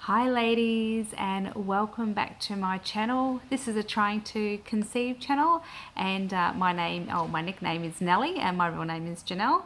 Hi ladies, and welcome back to my channel. This is a Trying to Conceive channel, and my nickname is Nellie and my real name is Janelle.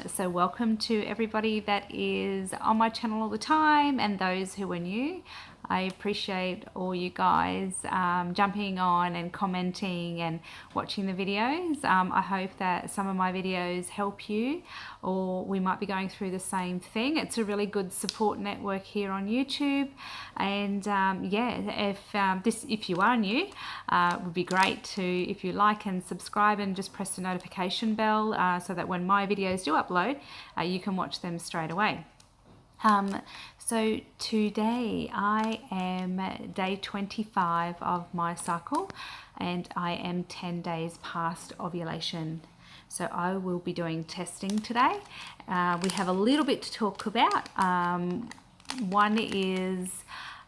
So welcome to everybody that is on my channel all the time and those who are new. I appreciate all you guys jumping on and commenting and watching the videos. I hope that some of my videos help you, or we might be going through the same thing. It's a really good support network here on YouTube, and if you are new, it would be great to, if you like and subscribe and just press the notification bell so that when my videos do upload, you can watch them straight away. So today I am day 25 of my cycle, and I am 10 days past ovulation. So I will be doing testing today. We have a little bit to talk about. One is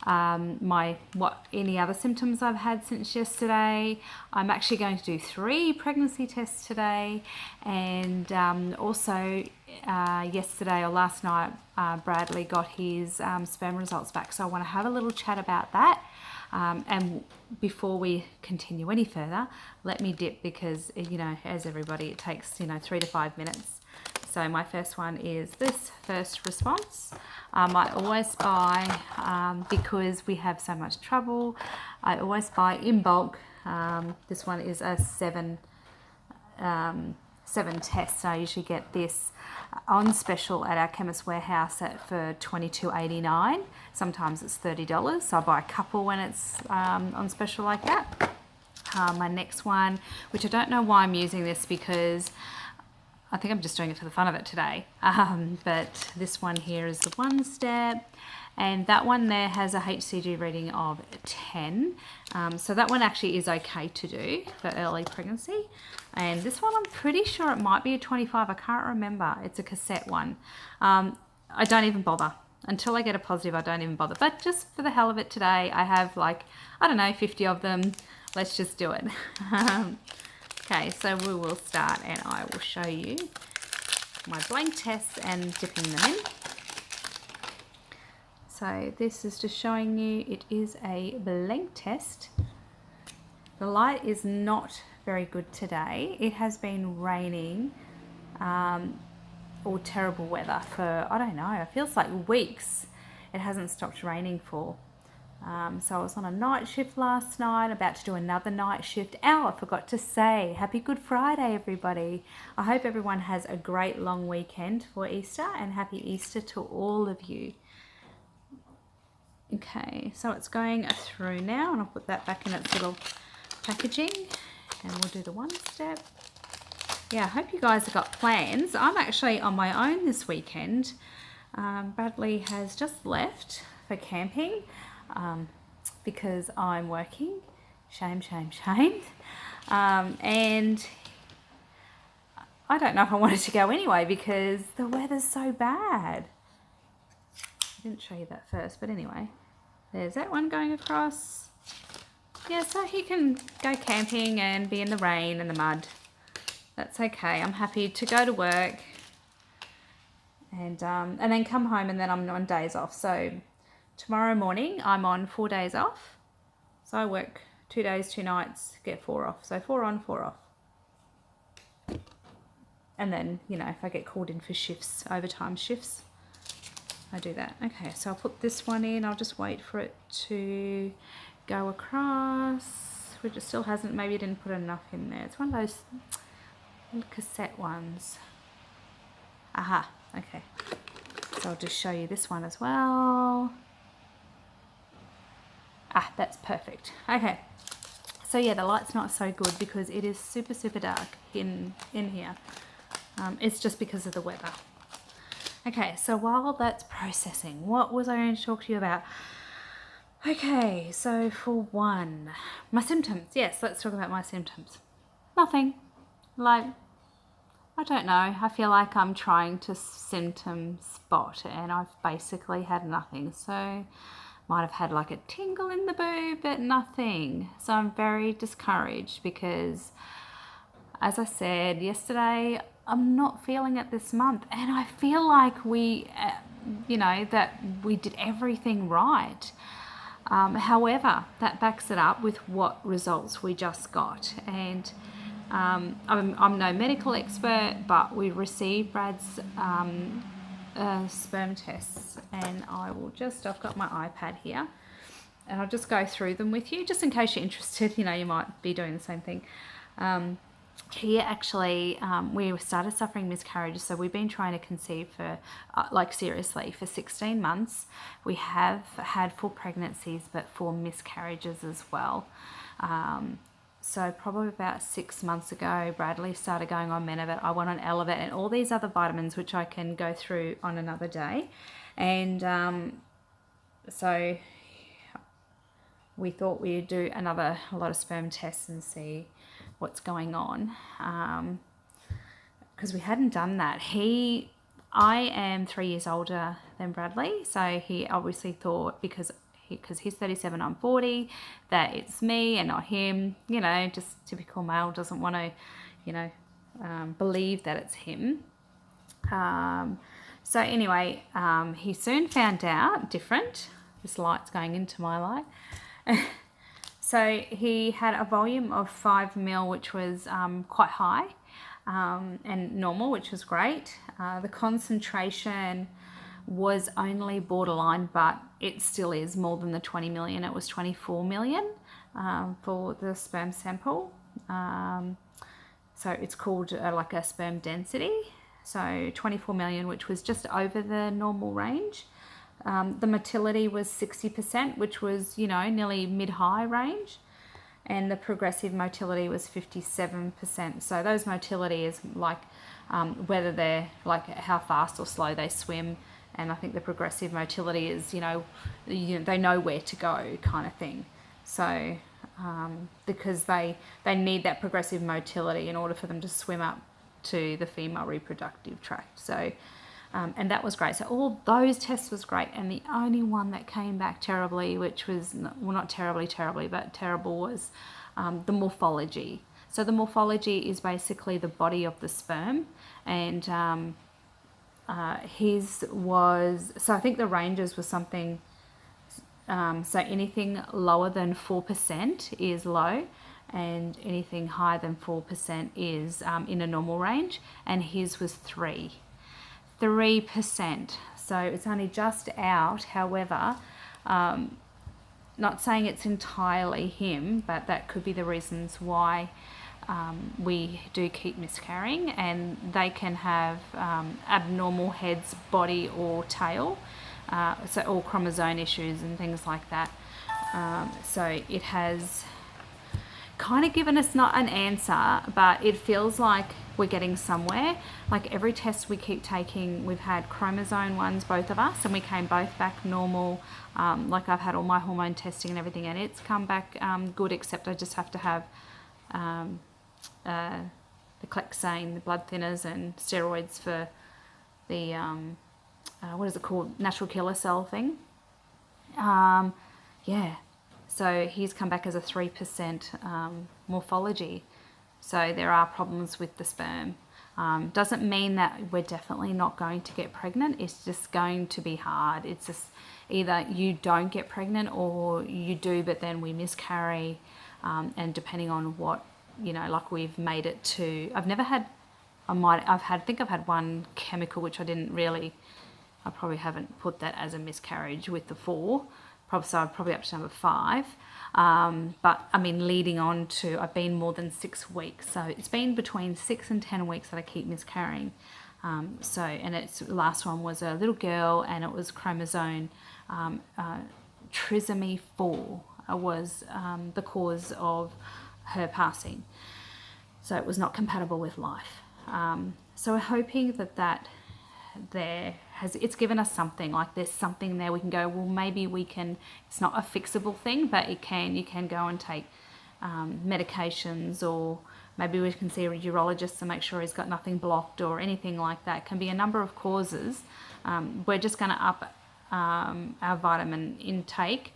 any other symptoms I've had since yesterday. I'm actually going to do 3 pregnancy tests today, and also yesterday or last night Bradley got his sperm results back, so I want to have a little chat about that. And before we continue any further, let me dip, because as everybody, it takes 3 to 5 minutes. So my first one is this first response. I always buy, because we have so much trouble, I always buy in bulk. This one is a 7 tests. I usually get this on special at our Chemist Warehouse for $22.89. Sometimes it's $30, so I buy a couple when it's on special like that. My next one, which I don't know why I'm using this, because I think I'm just doing it for the fun of it today. But this one here is the 1-step, and that one there has a HCG reading of 10. So that one actually is okay to do for early pregnancy. And this one, I'm pretty sure it might be a 25. I can't remember. It's a cassette one. I don't even bother. Until I get a positive, I don't even bother. But just for the hell of it today, I have 50 of them. Let's just do it. Okay, so we will start, and I will show you my blank tests and dipping them in. So this is just showing you it is a blank test. The light is not very good today. It has been raining or terrible weather for, I don't know, it feels like weeks. It hasn't stopped raining for. So I was on a night shift last night, about to do another night shift. I forgot to say, happy Good Friday, everybody. I hope everyone has a great long weekend for Easter, and happy Easter to all of you. Okay, so it's going through now, and I'll put that back in its little packaging, and we'll do the 1-step. Yeah, I hope you guys have got plans. I'm actually on my own this weekend. Bradley has just left for camping. Because I'm working. Shame, shame, shame. And I don't know if I wanted to go anyway, because the weather's so bad. I didn't show you that first, but anyway, there's that one going across. Yeah, so he can go camping and be in the rain and the mud. That's okay. I'm happy to go to work and then come home, and then I'm on days off. So tomorrow morning I'm on 4 days off. So I work 2 days, 2 nights, get 4 off. So 4 on, 4 off. And then, if I get called in for shifts, overtime shifts, I do that. Okay, so I'll put this one in. I'll just wait for it to go across, which it still hasn't. Maybe I didn't put enough in there. It's one of those little cassette ones. Aha, okay. So I'll just show you this one as well. That's perfect. Okay, so yeah, the light's not so good because it is super, super dark in here. It's just because of the weather. Okay, so while that's processing, what was I going to talk to you about? Okay, so for one, my symptoms. Yes, let's talk about my symptoms. Nothing. I don't know. I feel like I'm trying to symptom spot, and I've basically had nothing. So might have had a tingle in the boob, but nothing. So I'm very discouraged because, as I said yesterday, I'm not feeling it this month, and I feel like that we did everything right. However, that backs it up with what results we just got. And I'm no medical expert, but we received Brad's sperm tests, and I've got my iPad here, and I'll just go through them with you, just in case you're interested. You might be doing the same thing. Here, actually, we started suffering miscarriages, so we've been trying to conceive for, seriously, for 16 months. We have had full pregnancies, but 4 miscarriages as well. So probably about 6 months ago, Bradley started going on Menavit. I went on Elevate and all these other vitamins, which I can go through on another day. And so we thought we'd do a lot of sperm tests and see what's going on, because we hadn't done that. I am 3 years older than Bradley, so he obviously thought because he's 37, I'm 40, that it's me and not him. Just typical male, doesn't want to, believe that it's him. So anyway, he soon found out different. This light's going into my light. So he had a volume of 5 ml, which was quite high, and normal, which was great. The concentration was only borderline, but it still is more than the 20 million. It was 24 million for the sperm sample. So it's called like a sperm density. So 24 million, which was just over the normal range. The motility was 60%, which was, nearly mid-high range. And the progressive motility was 57%. So those motility is like whether they're like how fast or slow they swim. And I think the progressive motility is, they know where to go kind of thing. So because they need that progressive motility in order for them to swim up to the female reproductive tract. So and that was great. So all those tests was great, and the only one that came back terribly, which was, not terribly, but terrible, was the morphology. So the morphology is basically the body of the sperm, and his was, so I think the ranges was something, so anything lower than 4% is low, and anything higher than 4% is in a normal range, and his was 3%. So it's only just out. However, not saying it's entirely him, but that could be the reasons why we do keep miscarrying, and they can have abnormal heads, body or tail, so all chromosome issues and things like that. So it has kind of given us not an answer, but it feels like we're getting somewhere. Like every test we keep taking, we've had chromosome ones, both of us, and we came both back normal. Like I've had all my hormone testing and everything, and it's come back good, except I just have to have the Clexane, the blood thinners, and steroids for the what is it called, natural killer cell thing. Yeah, so he's come back as a 3% morphology. So there are problems with the sperm. Doesn't mean that we're definitely not going to get pregnant. It's just going to be hard. It's just either you don't get pregnant or you do, but then we miscarry. And depending on what, like we've made it to, I think I've had one chemical, which I probably haven't put that as a miscarriage with the 4. So I'm probably up to number 5. But I mean, leading on to, I've been more than 6 weeks. So it's been between 6 and 10 weeks that I keep miscarrying. And its last one was a little girl, and it was chromosome trisomy 4 was the cause of her passing. So it was not compatible with life. So we're hoping that it's given us something, like there's something there we can go, well, maybe we can, it's not a fixable thing, but you can go and take medications, or maybe we can see a urologist to make sure he's got nothing blocked or anything like that. It can be a number of causes. We're just going to up our vitamin intake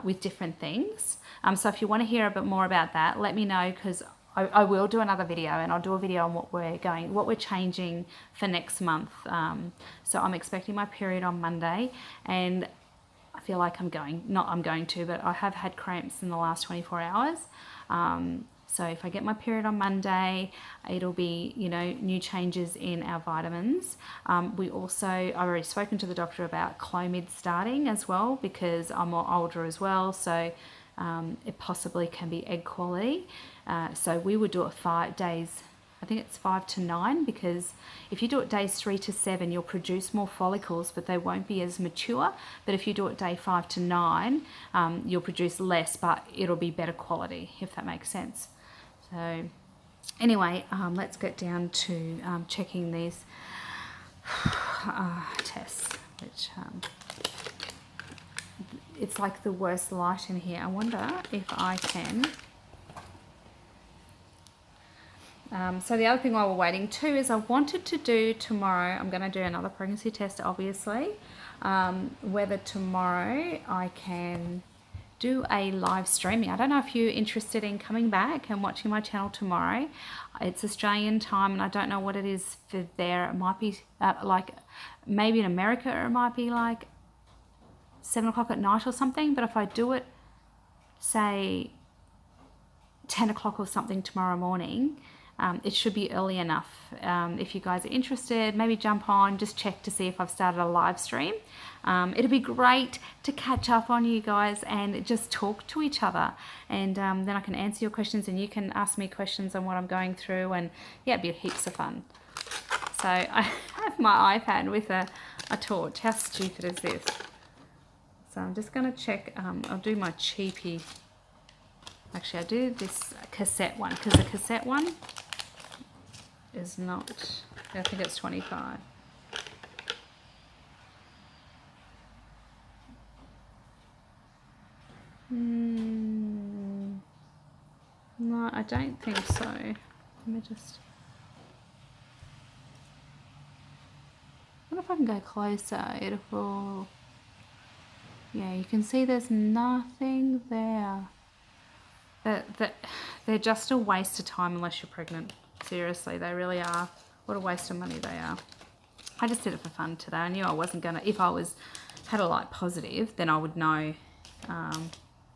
with different things. So if you want to hear a bit more about that, let me know, because I will do another video, and I'll do a video on what we're changing for next month. So I'm expecting my period on Monday, and I feel like I'm going to, but I have had cramps in the last 24 hours. So if I get my period on Monday, it'll be, you know, new changes in our vitamins. I've already spoken to the doctor about Clomid starting as well, because I'm more older as well. So it possibly can be egg quality. So we would do it 5 days. I think it's 5 to 9, because if you do it days 3 to 7, you'll produce more follicles, but they won't be as mature. But if you do it day 5 to 9, you'll produce less, but it'll be better quality, if that makes sense. So anyway, let's get down to checking these tests, which it's like the worst light in here. I wonder if I can... so the other thing while we're waiting too is I wanted to do tomorrow, I'm going to do another pregnancy test obviously, whether tomorrow I can do a live streaming. I don't know if you're interested in coming back and watching my channel tomorrow. It's Australian time, and I don't know what it is for there. It might be like, maybe in America it might be like 7 o'clock at night or something, but if I do it say 10 o'clock or something tomorrow morning, it should be early enough. If you guys are interested, maybe jump on, just check to see if I've started a live stream. It'll be great to catch up on you guys and just talk to each other, and then I can answer your questions and you can ask me questions on what I'm going through, and yeah, it'd be heaps of fun. So I have my iPad with a torch. How stupid is this? So I'm just going to check, I'll do my cheapie. Actually, I do this cassette one, because the cassette one is not, I think it's 25. No, I don't think so. Let me just... I wonder if I can go closer. It will... Yeah, you can see there's nothing there. They're just a waste of time unless you're pregnant. Seriously, they really are. What a waste of money they are. I just did it for fun today. I knew I wasn't going to... If I had a light positive, then I would know...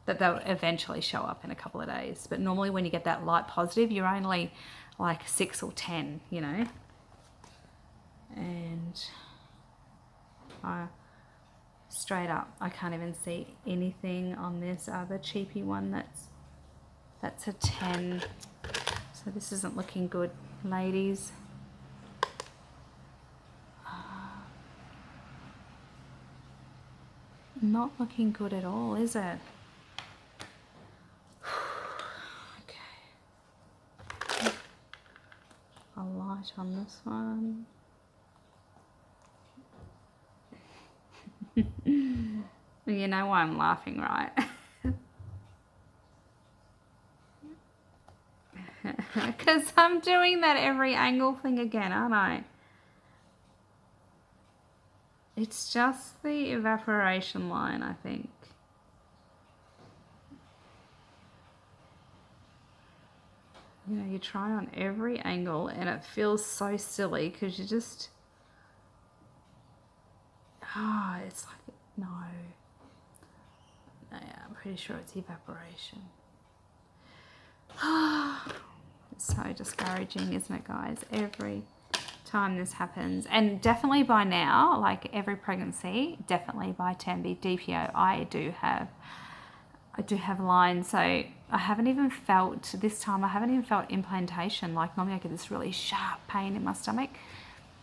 that they'll eventually show up in a couple of days. But normally when you get that light positive, you're only like 6 or 10, you know. And straight up, I can't even see anything on this other cheapy one that's a 10. So this isn't looking good, ladies. Not looking good at all, is it? A light on this one. You know why I'm laughing, right? Because I'm doing that every angle thing again, aren't I? It's just the evaporation line, I think. You know, you try on every angle and it feels so silly because you just... it's like, no. Yeah, I'm pretty sure it's evaporation. It's so discouraging, isn't it, guys? Every time this happens. And definitely by now, like every pregnancy, definitely by 10B DPO, I do have lines. So I haven't even felt, this time I haven't even felt implantation. Like normally I get this really sharp pain in my stomach.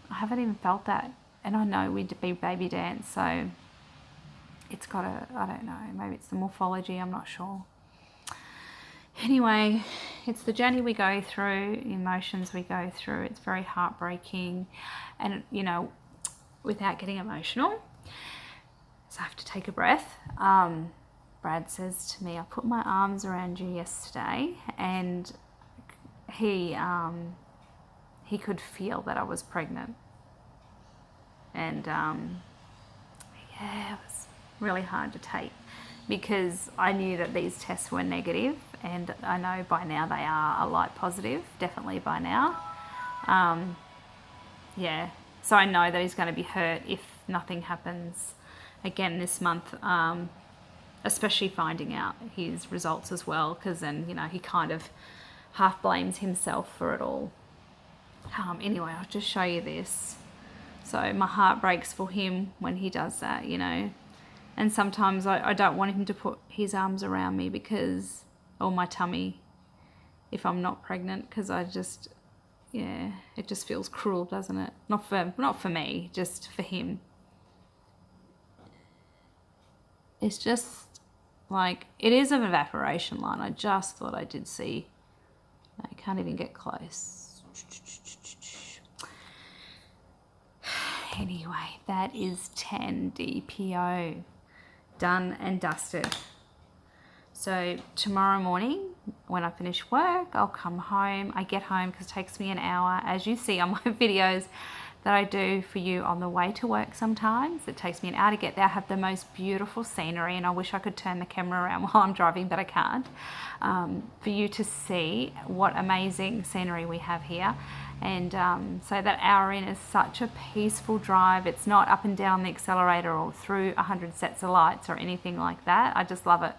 I haven't even felt that. And I know we do baby dance, so it's got I don't know, maybe it's the morphology, I'm not sure. Anyway, it's the journey we go through, emotions we go through. It's very heartbreaking, and you know, without getting emotional, so I have to take a breath. Brad says to me, I put my arms around you yesterday, and he could feel that I was pregnant. And yeah, it was really hard to take. because I knew that these tests were negative, and I know by now they are a light positive, definitely by now. Yeah, so I know that he's going to be hurt if nothing happens again this month, especially finding out his results as well, because then, you know, he kind of half blames himself for it all. Anyway, I'll just show you this. So my heart breaks for him when he does that, you know. And sometimes I don't want him to put his arms around me because, or my tummy, if I'm not pregnant, because I just, yeah, it just feels cruel, doesn't it? Not for me, just for him. It's just like, it is an evaporation line. I just thought I did see. I can't even get close. Anyway, that is 10 DPO. Done and dusted. So tomorrow morning when I finish work, I'll come home. I get home because it takes me an hour, as you see on my videos that I do for you on the way to work sometimes. It takes me an hour to get there. I have the most beautiful scenery, and I wish I could turn the camera around while I'm driving, but I can't. For you to see what amazing scenery we have here. And so that hour in is such a peaceful drive. It's not up and down the accelerator or through 100 sets of lights or anything like that. I just love it.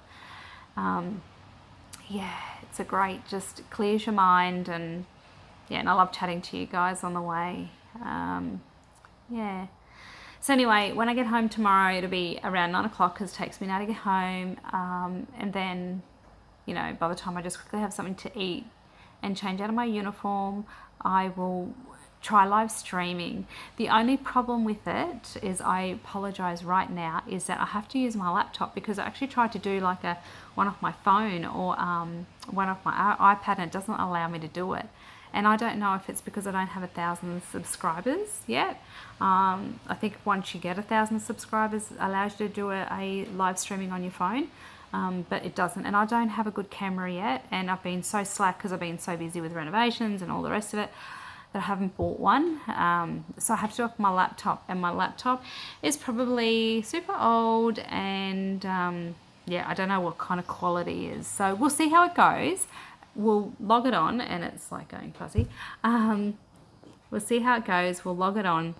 Yeah, it's a great, just clears your mind, and yeah, and I love chatting to you guys on the way. Yeah. So anyway, when I get home tomorrow, it'll be around 9 o'clock because it takes me an hour to get home. And then, you know, by the time I just quickly have something to eat and change out of my uniform, I will try live streaming. The only problem with it is, I apologize right now, is that I have to use my laptop because I actually tried to do like one off my phone or one off my iPad, and it doesn't allow me to do it. And I don't know if it's because I don't have 1,000 subscribers yet. I think once you get 1,000 subscribers, it allows you to do a live streaming on your phone. But it doesn't, and I don't have a good camera yet, and I've been so slack because I've been so busy with renovations and all the rest of it that I haven't bought one. So I have to do it off my laptop, and my laptop is probably super old, and yeah, I don't know what kind of quality is, so we'll see how it goes. We'll log it on, and it's like going fuzzy. We'll see how it goes. We'll log it on,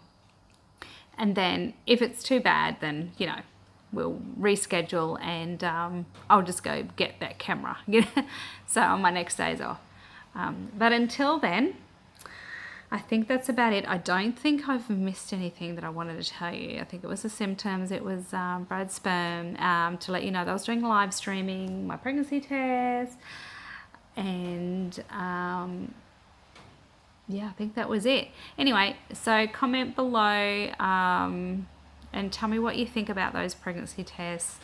and then if it's too bad, then, you know, we'll reschedule, and I'll just go get that camera. So on my next days off. But until then, I think that's about it. I don't think I've missed anything that I wanted to tell you. I think it was the symptoms. It was Brad's sperm, to let you know that I was doing live streaming my pregnancy test. And yeah, I think that was it. Anyway, so comment below and tell me what you think about those pregnancy tests.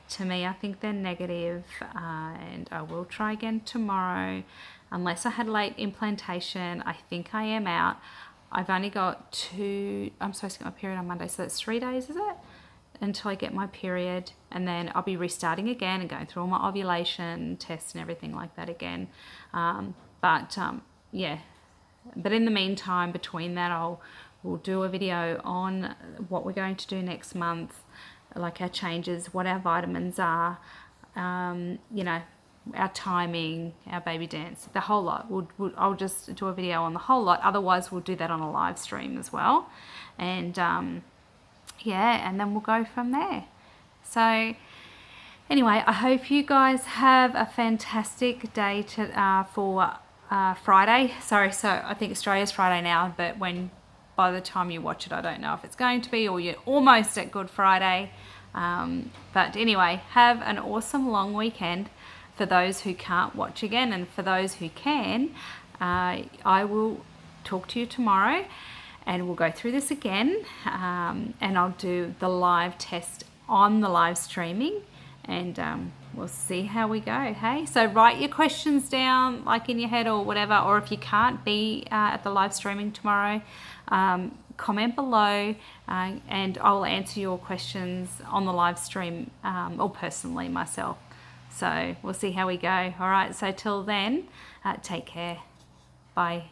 To me, I think they're negative, and I will try again tomorrow. Unless I had late implantation, I think I am out. I've only got I'm supposed to get my period on Monday, so that's 3 days, is it? Until I get my period, and then I'll be restarting again and going through all my ovulation tests and everything like that again. Yeah, but in the meantime, between that, we'll do a video on what we're going to do next month, like our changes, what our vitamins are, you know, our timing, our baby dance, the whole lot. I'll just do a video on the whole lot. Otherwise, we'll do that on a live stream as well. And yeah, and then we'll go from there. So anyway, I hope you guys have a fantastic day for Friday. Sorry, so I think Australia's Friday now, but by the time you watch it, I don't know if it's going to be, or you're almost at Good Friday. But anyway, have an awesome long weekend for those who can't watch again, and for those who can, I will talk to you tomorrow, and we'll go through this again, and I'll do the live test on the live streaming, and we'll see how we go. Hey, so write your questions down, like in your head or whatever, or if you can't be at the live streaming tomorrow, comment below, and I'll answer your questions on the live stream, or personally myself. So we'll see how we go. All right, so till then, take care. Bye.